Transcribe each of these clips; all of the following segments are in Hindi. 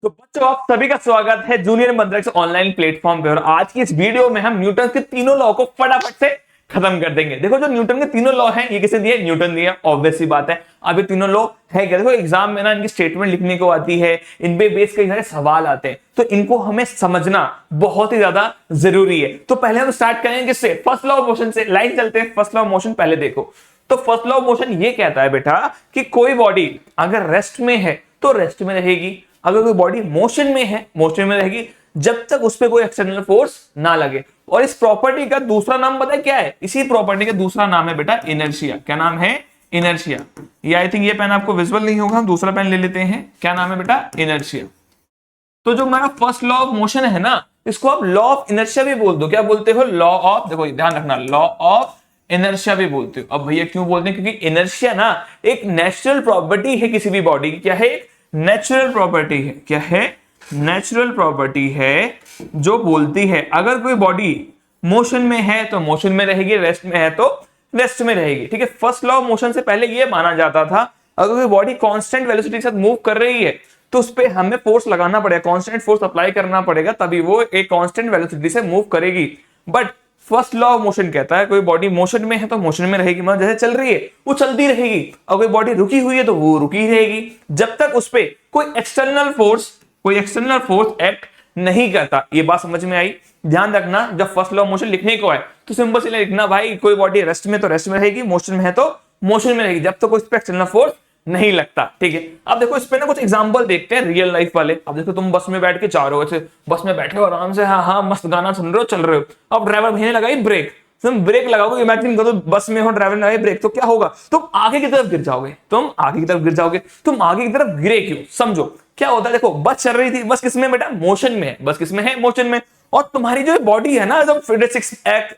तो बच्चों आप सभी का स्वागत है जूनियर मंत्रक्स ऑनलाइन प्लेटफॉर्म पे। और आज की इस वीडियो में हम न्यूटन के तीनों लॉ को फटाफट से खत्म कर देंगे। देखो जो न्यूटन के तीनों लॉ हैं ये किसे दिए? न्यूटन दिए, ऑब्वियस सी बात है। अब ये तीनों लॉ है क्या? देखो एग्जाम में ना इनकी स्टेटमेंट लिखने को आती है, इन पे बेस कई सारे सवाल आते हैं, तो इनको हमें समझना बहुत ही ज्यादा जरूरी है। तो पहले हम स्टार्ट करेंगे किससे? फर्स्ट लॉ ऑफ मोशन से। लाइन चलते हैं, फर्स्ट लॉ ऑफ मोशन पहले देखो। तो फर्स्ट लॉ ऑफ मोशन ये कहता है बेटा कि कोई बॉडी अगर रेस्ट में है तो रेस्ट में रहेगी, अगर कोई बॉडी मोशन में है मोशन में रहेगी, जब तक उस पर कोई एक्सटर्नल फोर्स ना लगे। और इस प्रॉपर्टी का दूसरा नाम पता है क्या है? इसी प्रॉपर्टी का दूसरा नाम है बेटा इनर्शिया। क्या नाम है? इनर्शिया। ये आई थिंक ये पेन आपको विजुअल नहीं होगा, हम दूसरा पेन ले लेते हैं। क्या नाम है बेटा? इनर्शिया। तो जो हमारा फर्स्ट लॉ ऑफ मोशन है ना, इसको आप लॉ ऑफ इनर्शिया भी बोल दो। क्या बोलते हो? लॉ ऑफ, देखो ध्यान रखना, लॉ ऑफ इनर्शिया भी बोलते हो। अब भैया क्यों बोलते हैं? क्योंकि इनर्शिया ना एक नेचुरल प्रॉपर्टी है किसी भी बॉडी की। क्या है? नेचुरल प्रॉपर्टी है। क्या है? नेचुरल प्रॉपर्टी है जो बोलती है अगर कोई बॉडी मोशन में है तो मोशन में रहेगी, रेस्ट में है तो रेस्ट में रहेगी। ठीक है। फर्स्ट लॉ ऑफ मोशन से पहले यह माना जाता था अगर कोई बॉडी कांस्टेंट वेलोसिटी के साथ मूव कर रही है तो उस पर हमें फोर्स लगाना पड़ेगा, कांस्टेंट फोर्स अप्लाई करना पड़ेगा, तभी वो एक कांस्टेंट वेलोसिटी से मूव करेगी। But first law of motion कहता है कोई बॉडी मोशन में है तो मोशन में रहेगी, मतलब जैसे चल रही है वो चलती रहेगी, और कोई बॉडी रुकी हुई है तो वो रुकी रहेगी, जब तक उस पर कोई एक्सटर्नल फोर्स एक्ट नहीं करता। ये बात समझ में आई? ध्यान रखना, जब फर्स्ट लॉ ऑफ मोशन लिखने को है तो सिंपल से लिखना भाई कोई बॉडी रेस्ट में तो रेस्ट में रहेगी, मोशन में है तो मोशन में रहेगी, जब तक कोई एक्सटर्नल फोर्स नहीं लगता। ठीक है। अब देखो इस पे ना कुछ एग्जांपल देखते हैं रियल लाइफ वाले। अब देखो तुम बस में बैठ के जा रहे हो, ऐसे बस में बैठे हो आराम से, हाँ हाँ मस्त गाना सुन रहे हो, चल रहे हो। अब ड्राइवर भैया ने लगाई ब्रेक, तुम ब्रेक लगाओगे, इमेजिन करो बस में हो, ड्राइवर ने लगाई ब्रेक, तो क्या होगा? तुम आगे की तरफ गिर जाओगे। तुम आगे की तरफ गिर जाओगे। तुम आगे की तरफ गिरे क्यों? समझो क्या होता है। देखो बस चल रही थी, बस किसमें बेटा? मोशन में है। बस किसमें है? मोशन में। और तुम्हारी जो बॉडी है ना, एकदम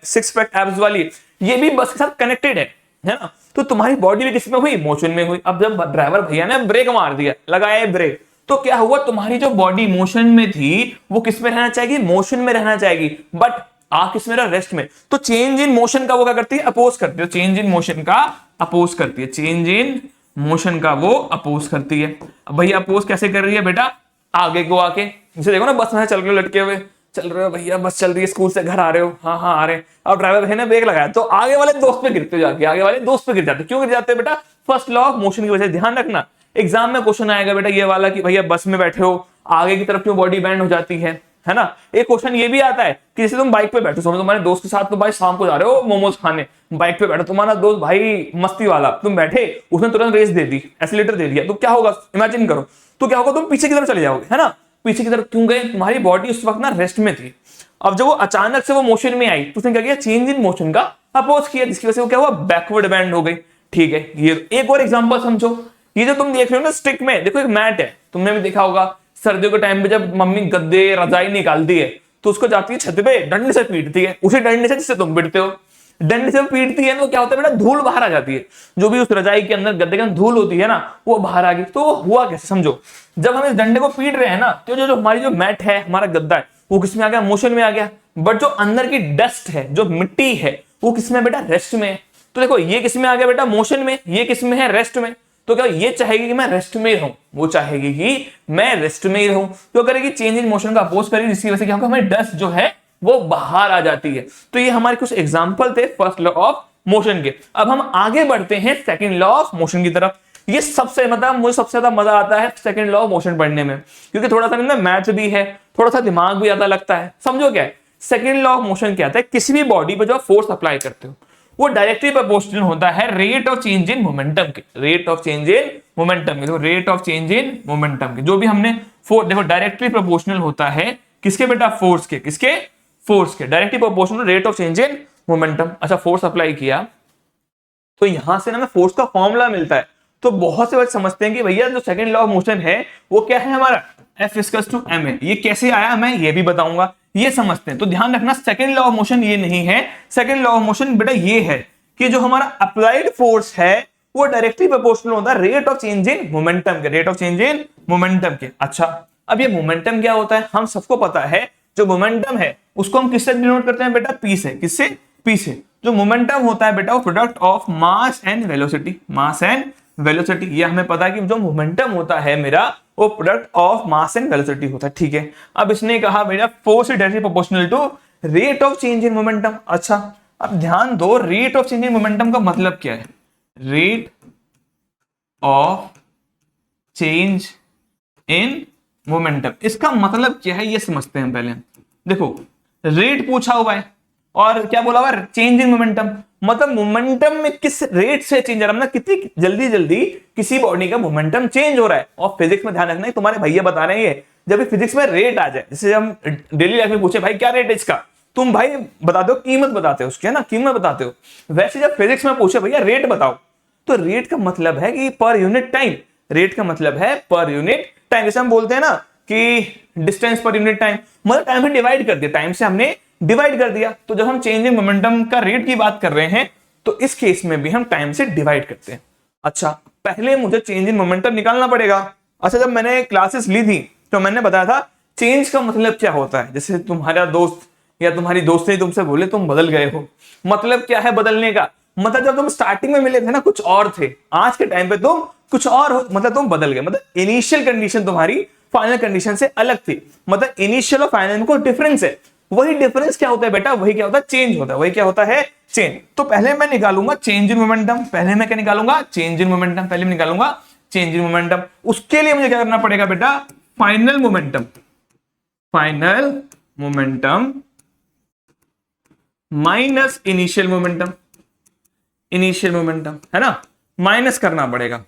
सिक्स पैक एब्स वाली, ये भी बस के साथ कनेक्टेड है ना। तो तुम्हारी बॉडी भी किसमें हुई? मोशन में हुई। अब जब ड्राइवर भैया ने ब्रेक मार दिया, लगाया ब्रेक, तो क्या हुआ? तुम्हारी जो बॉडी मोशन में थी वो किस में रहना चाहिए? मोशन में रहना चाहिए, बट आ किसमें रहा? रेस्ट में। तो चेंज इन मोशन का वो क्या करती है? अपोज करती है। चेंज इन मोशन का अपोज करती है। चेंज इन मोशन का वो अपोज करती है। अब भैया अपोज कैसे कर रही है बेटा? आगे को आके, जैसे देखो ना बस में चल रहे हो, लटके हुए चल रहे हो भैया, बस चल रही है, स्कूल से घर आ रहे हो, हाँ हाँ आ रहे हैं, अब ड्राइवर है ना ब्रेक लगाया तो आगे वाले दोस्त पे गिरते हो, जाके आगे वाले दोस्त पे गिर जाते। क्यों गिर जाते हैं बेटा? फर्स्ट लॉ ऑफ मोशन की वजह से। ध्यान रखना, एग्जाम में क्वेश्चन आएगा बेटा ये वाला कि भैया बस में बैठे हो, आगे की तरफ क्यों बॉडी बैंड हो जाती है ना। एक क्वेश्चन ये भी आता है कि जैसे तुम बाइक पे बैठो, समझो तुम्हारे दोस्त के साथ, तो भाई शाम को जा रहे हो मोमोज खाने, बाइक पे बैठो, तुम्हारा दोस्त भाई मस्ती वाला, तुम बैठे, उसने तुरंत रेस दे दी, एक्सीलरेटर दे दिया, तो क्या होगा? इमेजिन करो, तो क्या होगा? तुम पीछे की तरफ चले जाओगे, है ना। पीछे की तरफ क्यों गए? तुम्हारी बॉडी उस वक्त ना रेस्ट में थी। अब जब वो अचानक से वो मोशन में आई तो उसने क्या किया? चेंज इन मोशन का अपोज किया, जिसकी वजह से वो क्या हुआ? बैकवर्ड बैंड हो गई। ठीक है। ये एक और एग्जांपल समझो। ये जो तुम देख रहे हो ना स्टिक में, देखो एक मैट है, तुमने भी देखा होगा सर्दियों के टाइम पे जब मम्मी गद्दे रजाई निकालती है तो उसको जाती है छत पे, डंडे से पीटती है, उसी डंडे से जिससे तुम पीटते हो, डंडे से पीटती है ना, क्या होता है बेटा? धूल बाहर आ जाती है, जो भी उस रजाई के अंदर गद्दे के अंदर धूल होती है ना वो बाहर आ गई। तो वो हुआ कैसे? समझो, जब हम इस डंडे को पीट रहे हैं ना तो जो हमारी जो मैट है, हमारा गद्दा है, वो किसमें आ गया? मोशन में आ गया। बट जो अंदर की डस्ट है, जो मिट्टी है, वो किसमें बेटा? रेस्ट में है। तो देखो ये किसमें आ गया बेटा? मोशन में। ये किसमें है? रेस्ट में। तो क्या ये चाहेगी कि मैं रेस्ट में रहूं? वो चाहेगी कि मैं रेस्ट में ही रहूं, तो करेगी चेंज इन मोशन का अपोज करेगी, जिसकी वजह से क्या होगा? हमारी डस्ट जो है वो बाहर आ जाती है। तो ये हमारे कुछ एग्जांपल थे फर्स्ट लॉ ऑफ मोशन के। अब हम आगे बढ़ते हैं सेकंड लॉ ऑफ मोशन की तरफ। ये सबसे मतलब मुझे सबसे ज्यादा मजा आता है सेकंड लॉ ऑफ मोशन पढ़ने में, क्योंकि थोड़ा सा ना मैथ भी है, थोड़ा सा दिमाग भी ज्यादा लगता है। समझो क्या है सेकंड लॉ ऑफ मोशन? क्या आता है? किसी भी बॉडी पर जो फोर्स अप्लाई करते हो वो डायरेक्टली प्रोपोर्शनल होता है rate of change in momentum के। Rate of change in momentum के, तो rate of change in momentum के जो भी हमने फोर्स, देखो डायरेक्टली प्रोपोर्शनल होता है किसके बेटा? फोर्स के। किसके? फोर्स के। Directly proportional rate of change in momentum. अच्छा फोर्स अप्लाई किया तो यहां से ना हमें फोर्स का फॉर्मूला मिलता है। तो बहुत से बच्चे समझते हैं कि भैया जो सेकंड लॉ ऑफ मोशन है वो क्या है हमारा? F इक्वल्स टू m है। ये कैसे आया मैं ये भी बताऊंगा, ये समझते हैं। तो ध्यान रखना सेकंड लॉ ऑफ मोशन ये नहीं है, सेकंड लॉ ऑफ मोशन बेटा ये है कि जो हमारा अप्लाइड फोर्स है वो डायरेक्टली प्रोपोर्शनल होता है rate of change in momentum के। Rate of change in momentum के। अच्छा अब ये मोमेंटम क्या होता है? हम सबको पता है जो मोमेंटम है उसको हम किससे डिनोट करते हैं बेटा? P से। किससे? P से। जो मोमेंटम होता है बेटा वो product of mass and velocity. Mass and velocity, ये हमें पता है कि जो मोमेंटम होता है मेरा वो product of mass and velocity होता है। ठीक है, अब इसने कहा बेटा force is directly proportional to rate of change in momentum. अच्छा, अब ध्यान दो, rate of change in momentum का मतलब क्या है? Rate of change in momentum, इसका मतलब क्या है ये समझते हैं पहले। देखो, रेट पूछा हुआ है और क्या बोला हुआ है? चेंज इन मोमेंटम, मतलब मोमेंटम में किस रेट से चेंज हो रहा है, मतलब कितनी जल्दी जल्दी किसी बॉडी का मोमेंटम चेंज हो रहा है। और फिजिक्स में ध्यान रखना है, तुम्हारे भैया बता रहे हैं, जब भी फिजिक्स में रेट आ जाए, जैसे हम डेली लाइफ में पूछे भाई क्या रेट है इसका, तुम भाई बताते हो, कीमत बताते हो उसकी, है ना, कीमत बताते हो। वैसे जब फिजिक्स में पूछे भैया रेट बताओ, तो रेट का मतलब है कि पर यूनिट टाइम, रेट का मतलब है पर यूनिट टाइम। जैसे हम बोलते हैं ना कि डिस्टेंस पर यूनिट टाइम, मतलब टाइम में डिवाइड कर दिया, टाइम से हमने डिवाइड कर दिया। तो जब हम चेंज इन मोमेंटम का रेट की बात कर रहे हैं तो इस केस में भी हम टाइम से डिवाइड करते हैं। अच्छा, पहले मुझे चेंज इन मोमेंटम निकालना पड़ेगा। अच्छा, जब मैंने क्लासेस ली थी तो मैंने बताया था चेंज का मतलब क्या होता है। जैसे तुम्हारा दोस्त या तुम्हारी दोस्त ने तुमसे बोले तुम बदल गए हो, मतलब क्या है बदलने का? मतलब जब तुम स्टार्टिंग में मिले थे ना कुछ और थे, आज के टाइम पे तुम कुछ और हो, मतलब तुम बदल गए। मतलब इनिशियल कंडीशन तुम्हारी फाइनल कंडीशन से अलग थी, मतलब इनिशियल और फाइनल में कोई डिफरेंस है। वही डिफरेंस क्या होता है बेटा? वही क्या होता है? चेंज होता है। वही क्या होता है? चेंज। तो पहले मैं निकालूंगा चेंज इन मोमेंटम, पहले मैं क्या निकालूंगा? चेंज इन मोमेंटम, पहले मैं निकालूंगा चेंज इन मोमेंटम। उसके लिए मुझे क्या करना पड़ेगा बेटा? Final momentum, final momentum minus initial momentum, initial momentum, है ना, माइनस करना पड़ेगा।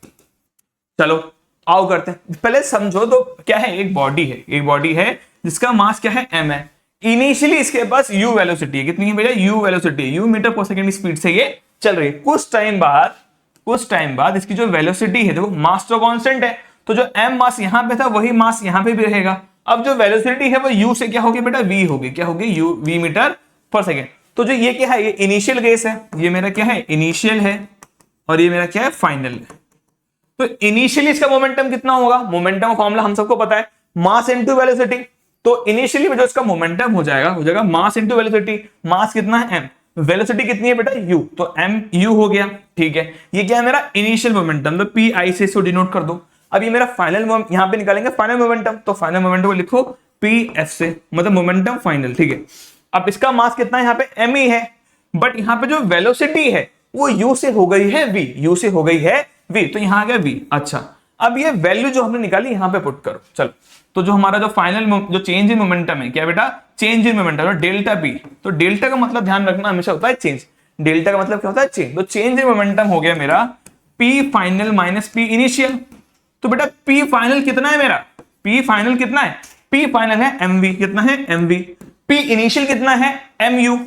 चलो आओ करते हैं। पहले समझो तो क्या है, एक बॉडी है, एक बॉडी है जिसका मास क्या है? m है। इनिशियली इसके पास u वेलोसिटी है, कितनी है बेटा? u वेलोसिटी, u मीटर पर सेकंड स्पीड से ये चल रही है। कुछ टाइम बाद इसकी जो वेलोसिटी है, देखो मास तो कांस्टेंट है, तो जो m मास यहां पे था वही मास यहां पे भी रहेगा। अब जो वेलोसिटी है वो u से क्या होगी बेटा? v होगी। क्या होगी? u, v मीटर पर सेकेंड। तो जो ये क्या है? ये इनिशियल केस है, ये मेरा क्या है? इनिशियल है, और ये मेरा क्या है? फाइनल है। तो इनिशियली इसका मोमेंटम कितना होगा? मोमेंटम का फॉर्मूला हम सबको पता है, मास इनटू वेलोसिटी। तो इनिशियली में जो इसका मोमेंटम हो जाएगा मास इनटू वेलोसिटी। मास कितना है? m, वेलोसिटी कितनी है बेटा? u, तो m u हो गया। ठीक है, ये क्या है मेरा? इनिशियल मोमेंटम, तो p i से इसको डिनोट कर दो। अब ये मेरा फाइनल, यहां पे निकालेंगे फाइनल मोमेंटम, तो फाइनल मोमेंटम को लिखो p f से, मतलब मोमेंटम फाइनल। ठीक है, अब इसका मास कितना है? यहाँ पे m ही है, बट यहाँ पे जो वेलोसिटी है वो u से हो गई है v, u से हो गई है v, तो यहां आ गया v। अच्छा, अब ये वैल्यू जो हमने निकाली यहां पे पुट करो। चलो, तो जो हमारा जो फाइनल जो चेंज इन मोमेंटम है, क्या बेटा? Change in momentum, delta p। तो डेल्टा का मतलब ध्यान रखना हमेशा होता है चेंज, डेल्टा का मतलब क्या होता है? चेंज। तो चेंज इन मोमेंटम हो गया मेरा p final minus p initial. तो बेटा p फाइनल कितना है मेरा? p फाइनल कितना है? p फाइनल है mv, कितना है? mv। p इनिशियल कितना है? mu।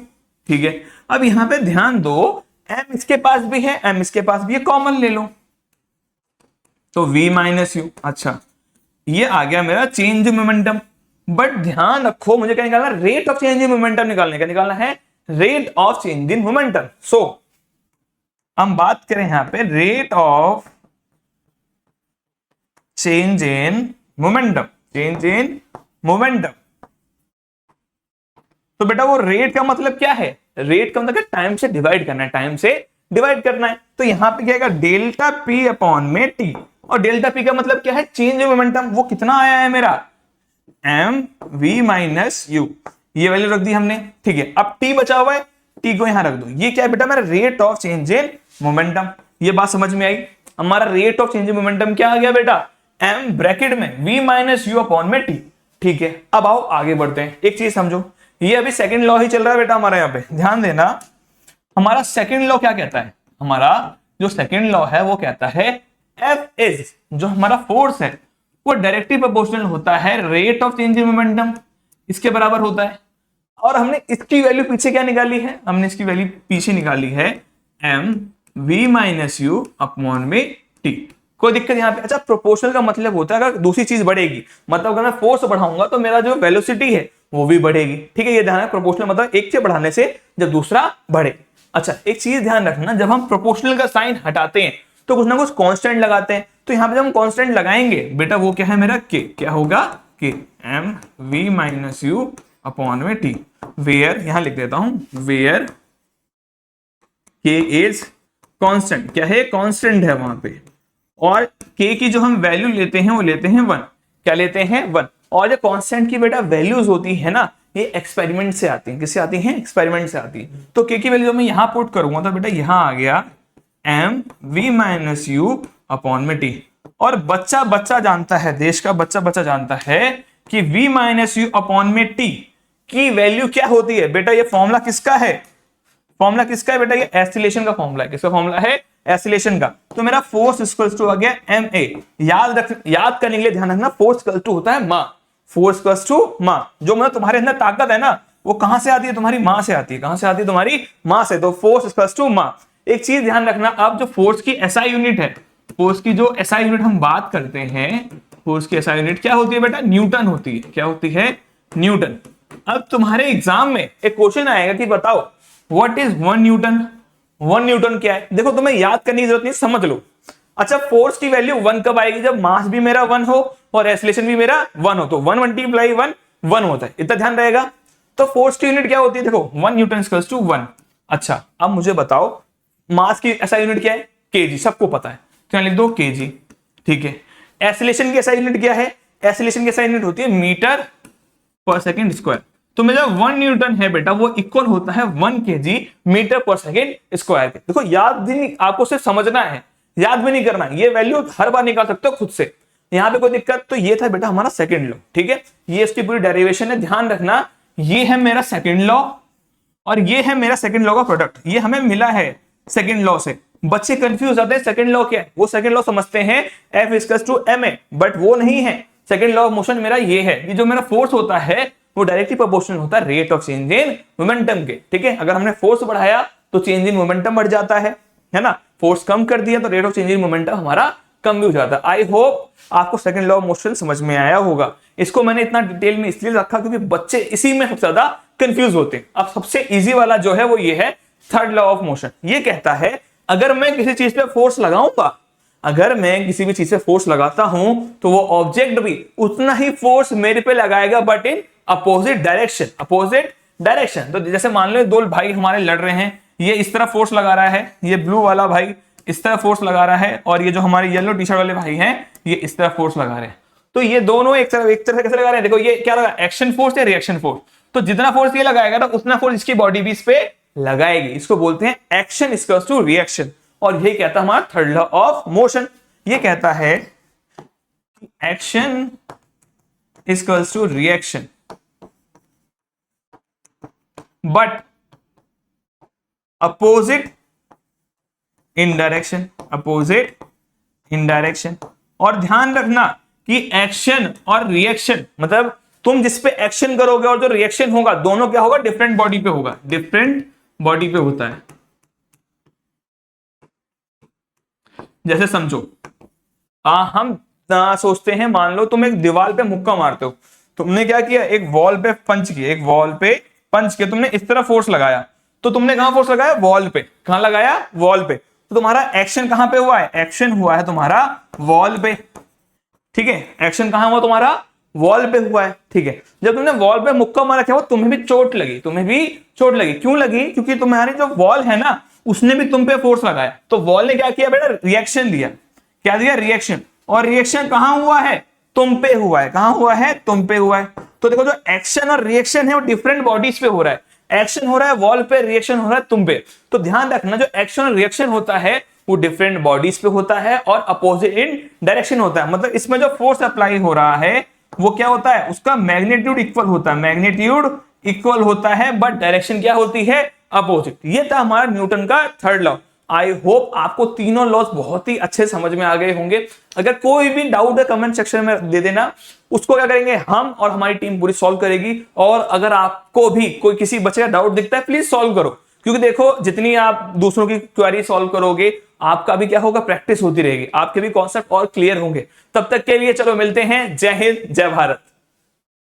ठीक है, अब यहां पे ध्यान दो, m इसके पास भी है, m इसके पास भी है, कॉमन ले लो, तो v माइनस यू। अच्छा, ये आ गया मेरा चेंज इन मोमेंटम। बट ध्यान रखो, मुझे क्या निकालना? Rate of change in momentum निकालने का, निकालना है rate of change in momentum. So हम बात करें यहां पे rate of change in momentum, change in momentum. तो बेटा वो रेट का मतलब क्या है? रेट का मतलब टाइम से डिवाइड करना है, टाइम से डिवाइड करना है। तो यहां पे क्या आएगा? डेल्टा पी अपॉन में टी, और डेल्टा पी का मतलब क्या है? Change in momentum. वो कितना आया है मेरा? एम वी माइनस यू, ये वैल्यू रख दी हमने। ठीक है, अब टी बचा हुआ है, टी को यहां रख दो। ये क्या है बेटा? मेरा rate of change in momentum. ये बात समझ में आई? हमारा rate of change in momentum क्या आ गया बेटा? एम ब्रैकेट में वी माइनस यू अपॉन में टी। ठीक है, अब आओ आगे बढ़ते हैं। एक चीज समझो, ये अभी सेकंड लॉ ही चल रहा है बेटा हमारा, यहाँ पे ध्यान देना। हमारा सेकंड लॉ क्या कहता है? हमारा जो सेकंड लॉ है वो कहता है एफ इज, जो हमारा फोर्स है वो डायरेक्टली प्रोपोर्शनल होता है rate of change in momentum, इसके बराबर होता है। और हमने इसकी वैल्यू पीछे क्या निकाली है? हमने इसकी वैल्यू पीछे निकाली है M V minus U upon में टी। कोई दिक्कत यहाँ पे? अच्छा, प्रोपोर्शनल का मतलब होता है अगर दूसरी चीज बढ़ेगी, मतलब अगर मैं फोर्स बढ़ाऊंगा तो मेरा जो वेलोसिटी है वो भी बढ़ेगी। ठीक है, ये ध्यान है, प्रोपोर्शनल मतलब एक से बढ़ाने से जब दूसरा बढ़े। अच्छा, एक चीज ध्यान रखना, जब हम प्रोपोर्शनल का साइन हटाते हैं तो कुछ ना कुछ कांस्टेंट लगाते हैं। तो यहां पे जब हम कांस्टेंट लगाएंगे बेटा, वो क्या है मेरा? के। क्या होगा? के M V minus U upon में टी, वेयर, यहां लिख देता हूं, वेयर के इज कांस्टेंट। क्या है? कांस्टेंट है वहां पे, और k की जो हम वैल्यू लेते हैं वो लेते हैं 1। क्या लेते हैं? 1। और जो कांस्टेंट की बेटा वैल्यूज होती है ना, ये एक्सपेरिमेंट से आती है। किससे आती हैं? एक्सपेरिमेंट से आती है। तो k की वैल्यू मैं यहां पुट करूंगा तो बेटा यहां आ गया m v minus U upon में t। और बच्चा बच्चा जानता है, देश का बच्चा बच्चा जानता है कि v माइनस यू अपॉन में t की वैल्यू क्या होती है। बेटा ये फॉर्मूला किसका है? फॉर्मूला किसका है बेटा? ये एसिलेशन का फॉर्मूला है। किसका फॉर्मूला है? एसिलेशन का। तो मेरा फोर्स इक्वल्स टू आ गया ma। याद करने के लिए ध्यान रखना, फोर्स इक्वल्स टू होता है मां। फोर्स इक्वल्स टू मां। जो मतलब तुम्हारे अंदर ताकत है ना, वो कहां से आती है? तुम्हारी मां से आती है। कहां से आती है? तुम्हारी मां से। तो फोर्स इक्वल्स टू मां। एक चीज ध्यान रखना, अब जो फोर्स की एसआई यूनिट है, फोर्स की जो एसआई यूनिट हम बात करते हैं, फोर्स की एसआई यूनिट क्या होती है बेटा? न्यूटन होती है। क्या होती है? न्यूटन। अब तुम्हारे एग्जाम में एक क्वेश्चन आएगा कि बताओ व्हाट इज 1 न्यूटन। 1 न्यूटन क्या है? देखो तुम्हें याद करने की जरूरत नहीं, समझ लो। अच्छा, फोर्स की वैल्यू 1 कब आएगी? जब मास भी मेरा 1 हो और एक्सीलरेशन भी मेरा 1 हो। तो 1 मल्टीप्लाई 1 1 होता है। इतना ध्यान रहेगा। तो फोर्स की यूनिट क्या होती है? देखो 1 न्यूटन इक्वल्स टू 1। अच्छा, अब मुझे बताओ मास की ऐसा यूनिट क्या है? केजी। सबको पता है, तो लिख दो केजी। ठीक है। एक्सीलरेशन की ऐसा यूनिट क्या है? एक्सीलरेशन की ऐसा यूनिट होती है मीटर पर सेकंड स्क्वायर। तो मेरा 1 न्यूटन है बेटा, वो इक्वल होता है 1 केजी मीटर पर सेकंड स्क्वायर के। देखो याद भी नहीं, आपको सिर्फ समझना है, याद भी नहीं करना। ये वैल्यू हर बार निकाल सकते हो खुद से, यहां पे कोई दिक्कत। तो ये था बेटा हमारा सेकंड लॉ। ठीक है, ये इसकी पूरी डेरिवेशन है। ध्यान रखना, ये है मेरा सेकंड लॉ और ये है मेरा सेकंड लॉ का प्रोडक्ट। ये हमें मिला है सेकंड लॉ से। बच्चे कंफ्यूज होते हैं सेकंड लॉ क्या है। वो सेकंड लॉ समझते हैं F equals to ma, but वो नहीं है। सेकंड लॉ ऑफ मोशन मेरा ये है, ये जो मेरा फोर्स होता है वो डायरेक्टली प्रोपोर्शनल होता है rate of change in momentum के। ठीक है, अगर हमने फोर्स बढ़ाया तो चेंज इन मोमेंटम बढ़ जाता है ना। फोर्स कम कर दिया तो rate of change in momentum हमारा कम भी हो जाता है। आई होप आपको सेकंड लॉ ऑफ मोशन समझ में आया होगा। इसको मैंने इतना डिटेल में इसलिए रखा क्योंकि बच्चे इसी में सबसे ज्यादा कंफ्यूज होते हैं। अब सबसे इजी वाला जो है वो ये है थर्ड लॉ ऑफ मोशन। ये कहता है अगर मैं किसी चीज पे फोर्स लगाऊंगा, अगर मैं किसी भी चीज पे फोर्स लगाता हूं तो वो ऑब्जेक्ट भी उतना ही फोर्स मेरे पे लगाएगा, but in opposite direction. Opposite direction. तो जैसे मान लो दो भाई हमारे लड़ रहे हैं, ये इस तरह फोर्स लगा रहा है, ये ब्लू वाला भाई इस तरह फोर्स लगा रहा है, और ये जो हमारे येलो टी शर्ट वाले भाई हैं ये इस तरह फोर्स लगा रहे हैं। तो ये दोनों एक तरह कैसे लगा रहे हैं? देखो ये क्या लगा, एक्शन फोर्स या रिएक्शन फोर्स। तो जितना फोर्स ये लगाएगा ना उतना फोर्स इसकी बॉडी भी इस पे लगाएगी। इसको बोलते हैं एक्शन इक्वल्स टू रिएक्शन। और यही कहता है हमारा थर्ड लॉ ऑफ मोशन। ये कहता है action equals to reaction but opposite in direction. Opposite in direction. और ध्यान रखना कि एक्शन और रिएक्शन मतलब तुम जिस पे एक्शन करोगे और जो रिएक्शन होगा दोनों क्या होगा? डिफरेंट बॉडी पे होगा। डिफरेंट बॉडी पे होता है। जैसे समझो हम सोचते हैं, मान लो तुम एक दीवार पे मुक्का मारते हो। तुमने क्या किया? एक वॉल पे पंच किया, एक वॉल पे पंच किया, तुमने इस तरह फोर्स लगाया। तो तुमने कहां फोर्स लगाया? वॉल पे। कहां लगाया? वॉल पे। तो तुम्हारा एक्शन कहां पे हुआ है? एक्शन हुआ है तुम्हारा वॉल पे। ठीक है, एक्शन कहां हुआ तुम्हारा? वॉल पे हुआ है। ठीक है, जब तुमने वॉल पे मुक्का मारा क्या हुआ? तुम्हें भी चोट लगी। तुम्हें भी चोट लगी। क्यों लगी? क्योंकि तुम्हारी जो वॉल है ना उसने भी तुम पे फोर्स लगाया। तो वॉल ने क्या किया बेटा? रिएक्शन दिया। क्या दिया? रिएक्शन। और रिएक्शन कहां हुआ है? तुम पे हुआ है। कहां हुआ है? तुम पे हुआ है। तो देखो जो एक्शन और रिएक्शन है वो डिफरेंट बॉडीज पे हो रहा है। एक्शन हो रहा है वॉल पे, रिएक्शन हो रहा है तुम पे। तो ध्यान रखना जो एक्शन और रिएक्शन होता है वो डिफरेंट बॉडीज पे होता है और अपोजिट इन डायरेक्शन होता है। मतलब इसमें जो फोर्स अप्लाई हो रहा है वो क्या होता है? उसका मैग्नीट्यूड इक्वल होता है। मैग्नीट्यूड इक्वल होता है बट डायरेक्शन क्या होती है? अपोजिट। ये था हमारा न्यूटन का थर्ड लॉ। आई होप आपको तीनों लॉज बहुत ही अच्छे समझ में आ गए होंगे। अगर कोई भी डाउट है कमेंट सेक्शन में दे देना, उसको क्या करेंगे हम और हमारी टीम पूरी सॉल्व करेगी। और अगर आपको भी कोई किसी बच्चे का डाउट दिखता है प्लीज सॉल्व करो, क्योंकि देखो जितनी आप दूसरों की क्वेरी सॉल्व करोगे आपका भी क्या होगा? प्रैक्टिस होती रहेगी, आपके भी कॉन्सेप्ट और क्लियर होंगे। तब तक के लिए चलो मिलते हैं। जय हिंद, जय भारत।